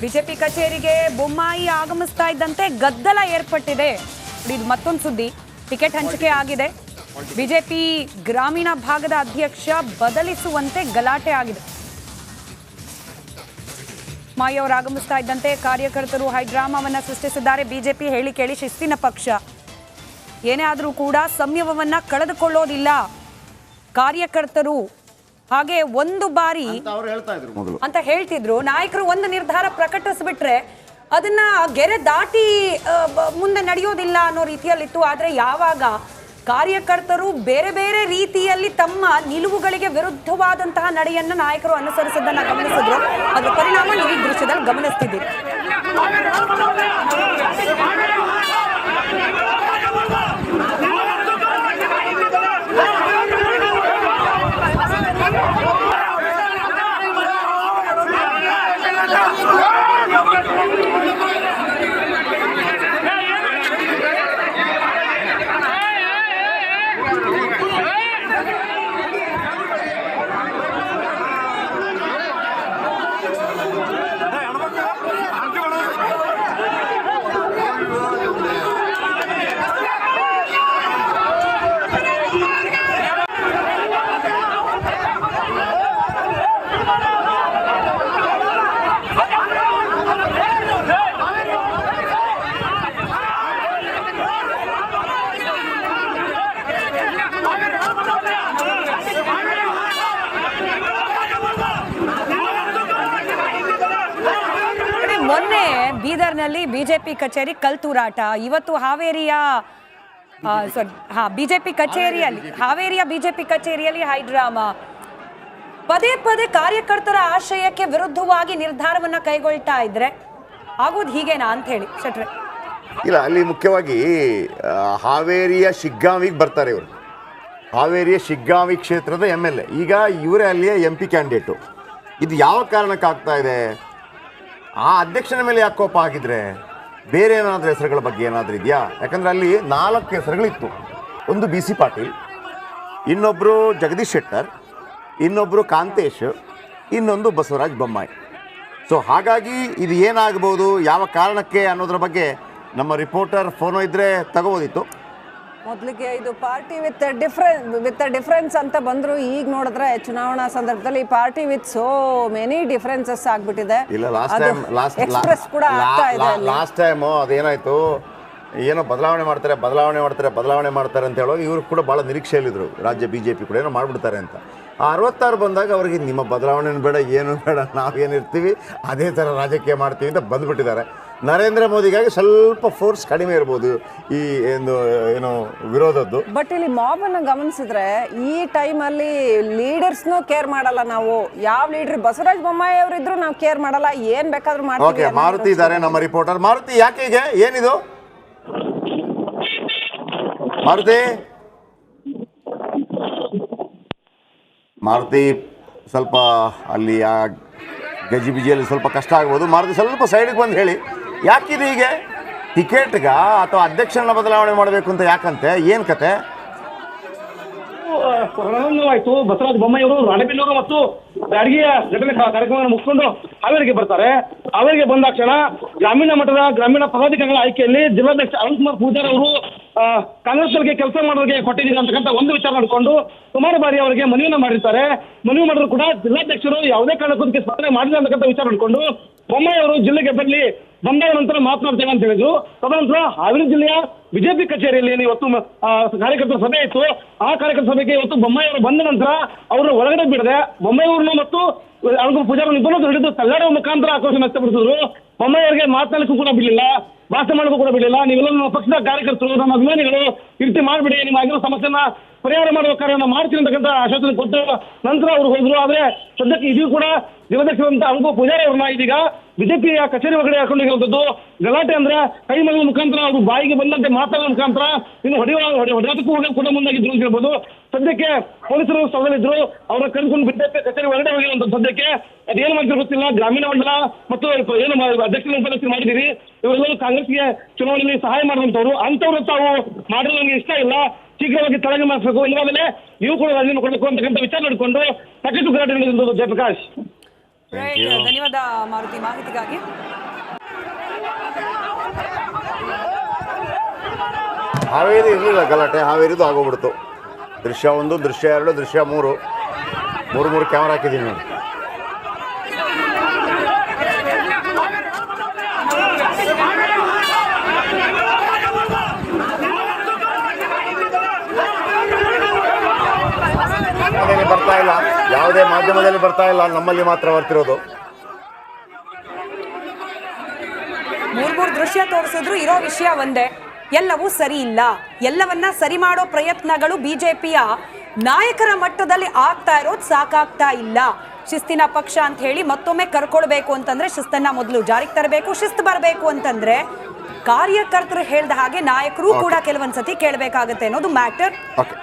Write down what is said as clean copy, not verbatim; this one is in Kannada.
ಬಿಜೆಪಿ ಕಚೇರಿಗೆ ಬೊಮ್ಮಾಯಿ ಆಗಮಿಸ್ತಾ ಇದ್ದಂತೆ ಗದ್ದಲ ಏರ್ಪಟ್ಟಿದೆ. ಇದು ಮತ್ತೊಂದು ಸುದ್ದಿ. ಟಿಕೆಟ್ ಹಂಚಿಕೆ ಆಗಿದೆ. ಬಿಜೆಪಿ ಗ್ರಾಮೀಣ ಭಾಗದ ಅಧ್ಯಕ್ಷ ಬದಲಿಸುವಂತೆ ಗಲಾಟೆ ಆಗಿದೆ. ಬೊಮ್ಮಾಯಿ ಅವರು ಆಗಮಿಸ್ತಾ ಇದ್ದಂತೆ ಕಾರ್ಯಕರ್ತರು ಹೈಡ್ರಾಮಾವನ್ನ ಸೃಷ್ಟಿಸಿದ್ದಾರೆ. ಬಿಜೆಪಿ ಹೇಳಿ ಕೇಳಿ ಶಿಸ್ತಿನ ಪಕ್ಷ, ಏನೇ ಆದರೂ ಕೂಡ ಸಂಯಮವನ್ನ ಕಳೆದುಕೊಳ್ಳೋದಿಲ್ಲ ಕಾರ್ಯಕರ್ತರು. ಹಾಗೆ ಒಂದು ಬಾರಿ ಅಂತ ಹೇಳ್ತಿದ್ರು ನಾಯಕರು, ಒಂದು ನಿರ್ಧಾರ ಪ್ರಕಟಿಸ್ಬಿಟ್ರೆ ಅದನ್ನ ಗೆರೆ ದಾಟಿ ಮುಂದೆ ನಡೆಯೋದಿಲ್ಲ ಅನ್ನೋ ರೀತಿಯಲ್ಲಿತ್ತು. ಆದ್ರೆ ಯಾವಾಗ ಕಾರ್ಯಕರ್ತರು ಬೇರೆ ಬೇರೆ ರೀತಿಯಲ್ಲಿ ತಮ್ಮ ನಿಲುವುಗಳಿಗೆ ವಿರುದ್ಧವಾದಂತಹ ನಡೆಯನ್ನ ನಾಯಕರು ಅನುಸರಿಸೋದನ್ನ ಗಮನಿಸಿದ್ರು, ಅದರ ಪರಿಣಾಮ ನೀವು ಈ ದೃಶ್ಯದಲ್ಲಿ ಗಮನಿಸ್ತಿದ್ದೀರಿ. ಮೊನ್ನೆ ಬೀದರ್ನಲ್ಲಿ ಬಿಜೆಪಿ ಕಚೇರಿ ಕಲ್ತೂರಾಟ, ಇವತ್ತು ಹಾವೇರಿಯ ಬಿಜೆಪಿ ಕಚೇರಿಯಲ್ಲಿ ಹೈಡ್ರಾಮಾ. ಪದೇ ಪದೇ ಕಾರ್ಯಕರ್ತರ ಆಶಯಕ್ಕೆ ವಿರುದ್ಧವಾಗಿ ನಿರ್ಧಾರವನ್ನ ಕೈಗೊಳ್ತಾ ಇದ್ರೆ ಆಗೋದು ಹೀಗೇನಾ ಅಂತ ಹೇಳಿ ಶೆಟ್ರೆ. ಇಲ್ಲ, ಅಲ್ಲಿ ಮುಖ್ಯವಾಗಿ ಹಾವೇರಿಯ ಶಿಗ್ಗಾಂವಿಗೆ ಬರ್ತಾರೆ ಇವರು. ಹಾವೇರಿಯ ಶಿಗ್ಗಾಂವಿ ಕ್ಷೇತ್ರದ MLA, ಈಗ ಇವರೇ ಅಲ್ಲಿಯ MP ಕ್ಯಾಂಡಿಡೇಟು. ಇದು ಯಾವ ಕಾರಣಕ್ಕೆ ಆಗ್ತಾ ಇದೆ? ಆ ಅಧ್ಯಕ್ಷನ ಮೇಲೆ ಯಾಕೆ ಕೋಪ ಆಗಿದ್ರೆ ಬೇರೆ ಏನಾದರೂ ಹೆಸರುಗಳ ಬಗ್ಗೆ ಏನಾದರೂ ಇದೆಯಾ? ಯಾಕಂದರೆ ಅಲ್ಲಿ 4 ಹೆಸರುಗಳಿತ್ತು. ಒಂದು BC ಪಾಟೀಲ್, ಇನ್ನೊಬ್ಬರು ಜಗದೀಶ್ ಶೆಟ್ಟರ್, ಇನ್ನೊಬ್ಬರು ಕಾಂತೇಶ್, ಇನ್ನೊಂದು ಬಸವರಾಜ ಬೊಮ್ಮಾಯಿ. ಸೊ ಹಾಗಾಗಿ ಇದು ಏನಾಗ್ಬೋದು, ಯಾವ ಕಾರಣಕ್ಕೆ ಅನ್ನೋದ್ರ ಬಗ್ಗೆ ನಮ್ಮ ರಿಪೋರ್ಟರ್ ಫೋನೋ ಇದ್ದರೆ ತಗೋಬೋದಿತ್ತು. ಮೊದಲಿಗೆ ಇದು ಪಾರ್ಟಿ ವಿತ್ ಡಿಫರೆನ್ಸ್ ಅಂತ ಬಂದ್ರು. ಈಗ ನೋಡಿದ್ರೆ ಚುನಾವಣಾ ಸಂದರ್ಭದಲ್ಲಿ party with so many differences ಆಗ್ಬಿಟ್ಟಿದೆ. ಇಲ್ಲ, ಲಾಸ್ಟ್ ಟೈಮ್ ಅದೇನಾಯ್ತು, ಏನೋ ಬದಲಾವಣೆ ಮಾಡ್ತಾರೆ ಅಂತ ಹೇಳೋದು ಇವರು ಕೂಡ ಭಾಳ ನಿರೀಕ್ಷೆಯಲ್ಲಿದ್ದರು. ರಾಜ್ಯ BJP ಕೂಡ ಏನೋ ಮಾಡಿಬಿಡ್ತಾರೆ ಅಂತ. 66 ಬಂದಾಗ ಅವ್ರಿಗೆ ನಿಮ್ಮ ಬದಲಾವಣೆ ಬೇಡ, ಏನು ಬೇಡ, ನಾವೇನಿರ್ತೀವಿ ಅದೇ ಥರ ರಾಜಕೀಯ ಮಾಡ್ತೀವಿ ಅಂತ ಬಂದುಬಿಟ್ಟಿದ್ದಾರೆ. ನರೇಂದ್ರ ಮೋದಿಗಾಗಿ ಸ್ವಲ್ಪ ಫೋರ್ಸ್ ಕಡಿಮೆ ಇರ್ಬೋದು ಈ ಏನು ವಿರೋಧದ್ದು. ಬಟ್ ಇಲ್ಲಿ ಮಾಬ್ ಅನ್ನು ಗಮನಿಸಿದ್ರೆ ಈ ಟೈಮಲ್ಲಿ ಲೀಡರ್ಸ್ನು ಕೇರ್ ಮಾಡಲ್ಲ. ನಾವು ಯಾವ ಲೀಡರ್ ಬಸವರಾಜ ಬೊಮ್ಮಾಯಿ ಅವರು ಇದ್ರು ನಾವು ಕೇರ್ ಮಾಡಲ್ಲ, ಏನ್ ಬೇಕಾದ್ರೂ ಮಾಡ್ತೀವಿ. ಓಕೆ, ಮಾರುತಿ ಇದ್ದಾರೆ ನಮ್ಮ ರಿಪೋರ್ಟರ್. ಮಾರುತಿ, ಯಾಕೆ ಹೀಗೆ, ಏನಿದು ಮಾರುತಿ? ಸ್ವಲ್ಪ ಅಲ್ಲಿ ಆ ಗಜಿಬಿಜಿಯಲ್ಲಿ ಸ್ವಲ್ಪ ಕಷ್ಟ ಆಗ್ಬೋದು. ಮಾರುತಿ, ಸ್ವಲ್ಪ ಸೈಡಿಗೆ ಬಂದು ಹೇಳಿ, ಯಾಕಿದೆ ಹೀಗೆ? ಟಿಕೆಟ್ಗ ಅಥವಾ ಅಧ್ಯಕ್ಷನ ಬದಲಾವಣೆ ಮಾಡಬೇಕು ಅಂತ ಯಾಕಂತೆ, ಏನು ಕತೆ? ಆಯ್ತು, ಬಸವರಾಜ ಬೊಮ್ಮಾಯಿ ಅವರು ರಾಣೆಬೆನ್ನೂರು ಮತ್ತು ಬ್ಯಾಡಗಿಯ ಘಟನೆ ಕಾರ್ಯಕ್ರಮವನ್ನು ಮುಗಿಸ್ಕೊಂಡು ಹಾವೇರಿಗೆ ಬರ್ತಾರೆ. ಹಾವೇರಿಗೆ ಬಂದಾಕ್ಷಣ ಗ್ರಾಮೀಣ ಮಟ್ಟದ ಗ್ರಾಮೀಣ ಪದಾಧಿಕಾರಿಗಳ ಆಯ್ಕೆಯಲ್ಲಿ ಜಿಲ್ಲಾಧ್ಯಕ್ಷ ಅನಂತಕುಮಾರ್ ಪೂಜಾರಿ ಅವರು ಕಾಂಗ್ರೆಸ್ಗೆ ಕೆಲಸ ಮಾಡೋರಿಗೆ ಕೊಟ್ಟಿದ್ದೀರಿ ಅಂತಕ್ಕಂಥ ಒಂದು ವಿಚಾರ ಮಾಡಿಕೊಂಡು ಸುಮಾರು ಬಾರಿ ಅವರಿಗೆ ಮನವಿಯನ್ನು ಮಾಡಿರ್ತಾರೆ. ಮನವಿ ಮಾಡಿದ್ರು ಕೂಡ ಜಿಲ್ಲಾಧ್ಯಕ್ಷರು ಯಾವುದೇ ಕಾರಣಕ್ಕೂ ಸ್ಪಂದನೆ ಮಾಡಿಲ್ಲ ಅಂತಕ್ಕಂಥ ವಿಚಾರ ಮಾಡಿಕೊಂಡು ಬೊಮ್ಮಾಯಿ ಅವರು ಜಿಲ್ಲೆಗೆ ಬಂದಾದ ನಂತರ ಮಾತನಾಡ್ತೇವೆ ಅಂತ ಹೇಳಿದ್ರು. ತದನಂತರ ಹಾವೇರಿ ಜಿಲ್ಲೆಯ ಬಿಜೆಪಿ ಕಚೇರಿಯಲ್ಲಿ ಇವತ್ತು ಕಾರ್ಯಕರ್ತರ ಸಭೆ ಇತ್ತು. ಆ ಕಾರ್ಯಕರ್ತರ ಸಭೆಗೆ ಇವತ್ತು ಬೊಮ್ಮಾಯಿ ಅವರು ಬಂದ ನಂತರ ಅವರು ಒಳಗಡೆ ಬಿಡದೆ ಬೊಮ್ಮಾಯಿ ಅವ್ರನ್ನ ಮತ್ತು ಪೂಜಾರಿ ಇಬ್ಬರು ಹಿಡಿದು ತಳ್ಳಾಡುವ ಮುಖಾಂತರ ಆಕ್ರೋಶ ವ್ಯಕ್ತಪಡಿಸಿದ್ರು. ಬೊಮ್ಮಾಯಿ ಅವರಿಗೆ ಮಾತನಾಡಲಿಕ್ಕೂ ಕೂಡ ಬಿಡಲಿಲ್ಲ, ಭಾಷಣ ಮಾಡಲಿಕ್ಕೂ ಕೂಡ ಬಿಡಲಿಲ್ಲ. ನೀವೆಲ್ಲ ನಮ್ಮ ಪಕ್ಷದ ಕಾರ್ಯಕರ್ತರು, ನಮ್ಮ ಅಭಿಮಾನಿಗಳು, ಈ ರೀತಿ ಮಾಡಿಬಿಡಿ, ನಿಮ್ಮ ಆಗಿರೋ ಸಮಸ್ಯೆನ ಪರಿಹಾರ ಮಾಡುವ ಕಾರ್ಯವನ್ನು ಮಾಡ್ತೀನಿ ಅಂತಕ್ಕಂಥ ಆಶ್ವಾಸನೆ ಕೊಟ್ಟು ನಂತರ ಅವರು ಹೋದ್ರು. ಆದರೆ ಸದ್ಯಕ್ಕೆ ಇದು ಕೂಡ ಜಿಲ್ಲಾಧ್ಯಕ್ಷರಂತ ಅಂಕು ಪೂಜಾರಿ ಅವ್ರನ್ನ ಇದೀಗ ಬಿಜೆಪಿಯ ಕಚೇರಿ ಒಳಗಡೆ ಹಾಕೊಂಡಿರುವಂಥದ್ದು. ಗಲಾಟೆ ಅಂದ್ರೆ ಕೈ ಮಗುವ ಮುಖಾಂತರ ಅವರು ಬಾಯಿಗೆ ಬಂದಂತೆ ಮಾತಾಡುವ ಮುಖಾಂತರ ಇನ್ನು ಹೊಡೆಯೋದಕ್ಕೂ ಕೂಡ ಮುಂದಾಗಿದ್ರು ಅಂತ ಹೇಳ್ಬೋದು. ಸದ್ಯಕ್ಕೆ ಪೊಲೀಸರು ಸ್ಥಳದಲ್ಲಿದ್ರು, ಅವರ ಕರೆದುಕೊಂಡು ಬಿಜೆಪಿ ಕಚೇರಿ ಒಳಗಡೆ ಹೋಗಿರುವಂತ. ಸದ್ಯಕ್ಕೆ ಅದೇನು ಮಾಡ್ತಿರೋ ಗೊತ್ತಿಲ್ಲ. ಗ್ರಾಮೀಣ ಮಂಡಲ ಮತ್ತು ಏನು ಅಧ್ಯಕ್ಷರ ಉಪಾಧ್ಯಕ್ಷರು ಮಾಡಿದ್ದೀರಿ, ಇವರೆಲ್ಲರೂ ಕಾಂಗ್ರೆಸ್ಗೆ ಚುನಾವಣೆಯಲ್ಲಿ ಸಹಾಯ ಮಾಡುವಂತವ್ರು. ಅಂತವ್ರು ತಾವು ಮಾಡಿರೋದು ನನಗೆ ಇಷ್ಟ ಇಲ್ಲ, ಶೀಘ್ರವಾಗಿ ತಳಗೆ ಮಾಡಿಸಬೇಕು, ಇಲ್ಲವಾಗಲೇ ನೀವು ಕೂಡ ರಾಜೀನಾಮೆ ಕೊಡಬೇಕು ಅಂತಕ್ಕಂಥ ವಿಚಾರ ನೋಡಿಕೊಂಡು ಸಾಕಷ್ಟು ಗಲಾಟೆ ನಡೆದಿದ್ದು. Jayaprakash, thank you. ಧನ್ಯವಾದ ಮಾರುತಿ ಮಾಹಿತಿಗಾಗಿ. ಹಾವೇರಿ ಇರಲಿಲ್ಲ ಗಲಾಟೆ, ಹಾವೇರಿದು ಆಗೋಗ್ಬಿಡ್ತು. ದೃಶ್ಯ 1, ದೃಶ್ಯ 2, ದೃಶ್ಯ 3 ಮೂರು ಕ್ಯಾಮ್ರಾ ಹಾಕಿದ್ದೀನಿ ನೋಡಿ. ಬರ್ತಾ ಇಲ್ಲ, ಯಾವುದೇ ಮಾಧ್ಯಮದಲ್ಲಿ ಬರ್ತಾ ಇಲ್ಲ, ನಮ್ಮಲ್ಲಿ ಮಾತ್ರ ಬರ್ತಿರೋದು. ಮೂರ್ ದೃಶ್ಯ ತೋರಿಸಿದ್ರು, ಇರೋ ವಿಷಯ ಒಂದೇ, ಎಲ್ಲವೂ ಸರಿ ಇಲ್ಲ. ಎಲ್ಲವನ್ನ ಸರಿ ಮಾಡೋ ಪ್ರಯತ್ನಗಳು ಬಿಜೆಪಿಯ ನಾಯಕರ ಮಟ್ಟದಲ್ಲಿ ಆಗ್ತಾ ಇರೋದು ಸಾಕಾಗ್ತಾ ಇಲ್ಲ. ಶಿಸ್ತಿನ ಪಕ್ಷ ಅಂತ ಹೇಳಿ ಮತ್ತೊಮ್ಮೆ ಕರ್ಕೊಳ್ಬೇಕು ಅಂತಂದ್ರೆ ಶಿಸ್ತನ್ನ ಮೊದಲು ಜಾರಿಗೆ ತರಬೇಕು. ಶಿಸ್ತು ಬರಬೇಕು ಅಂತಂದ್ರೆ ಕಾರ್ಯಕರ್ತರು ಹೇಳ್ದ ಹಾಗೆ ನಾಯಕರು ಕೂಡ ಕೆಲವೊಂದ್ಸತಿ ಕೇಳಬೇಕಾಗತ್ತೆ ಅನ್ನೋದು ಮ್ಯಾಟರ್. ಓಕೆ.